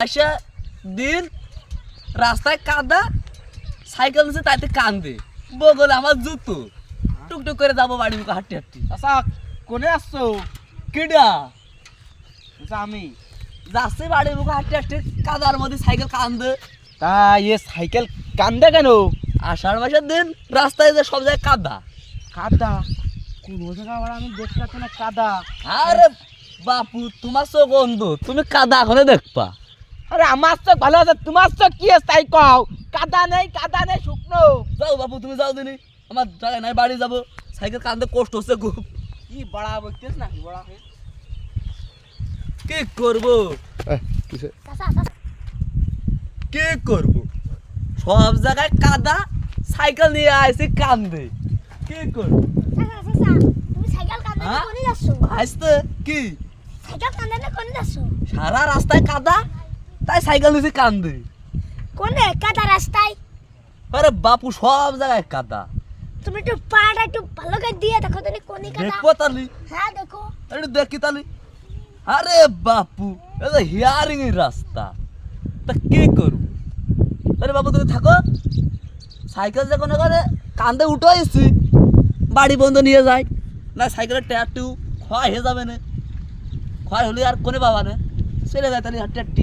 আসা দিন রাস্তায় কাদা সাইকেল নিচে তাইতে কান্দে বগলে আমার জুতো টুকটুক করে যাবো বাড়ি মুখে হাঁটতে হাঁটতে। আচ্ছা কোনে আসছো? কিডা আমি যাচ্ছে বাড়ি মুখে হাঁটতে হাঁটতে কাদার মধ্যে সাইকেল কান্দে। তা সাইকেল কান্দে কেন? আষাঢ় মাসের দিন রাস্তায় যে সব জায়গায় কাদা। কাদা? কোন জায়গা আবার আমি দেখতে পাচ্ছি না কাদা। আরে বাপু তোমার চোখ অন্ধ, তুমি কাদা এখনো দেখবা। আরে আমার চোখ ভালো আছে, তোমার চোখ কি আছে তাই কও। কাদা নেই শুকনো। যাও বাপু তুমি যাও দিনি, আমার জায়গায় নাই, বাড়ি যাবো। সাইকেল কান্দে কষ্ট হচ্ছে খুব। কি বড়া বলতেছ নাকি বড়া? কি করবো কি করবো, সব জায়গায় কাদা, সাইকেল নিয়ে আইসি কান্দে, কি করবো? তুমি সাইকেল কান্দে হ্যাঁ? কোনে যাচ্ছ? আসতে কি সাইকেল কান্দে কোনে যাচ্ছ? সারা রাস্তায় কাদা, তাই সাইকেল নিয়েছি কান্দে। কোনে কাদা রাস্তায়? আরে বাপু সব জায়গায় কাদা। তুমি একটু পাটা একটু ভালো করে দিয়ে দেখো তুমি কোনে কাদা। দেখবো তালি, হ্যাঁ দেখো। একটু দেখি তালি। আরে বাপু এটা হিয়ারিং এর রাস্তা, তা কি করবো? আরে বাবু তুমি থাকো, সাইকেল যে কোনো করে কান্দে উঠে এসছি, বাড়ি বন্ধ নিয়ে যায় না, সাইকেলের টায়ার টিউ ক্ষয় হয়ে যাবে না, ক্ষয় হলে আর কোনে পাবা না, চলে যায় তাহলে হাঁটতে হাঁটতে।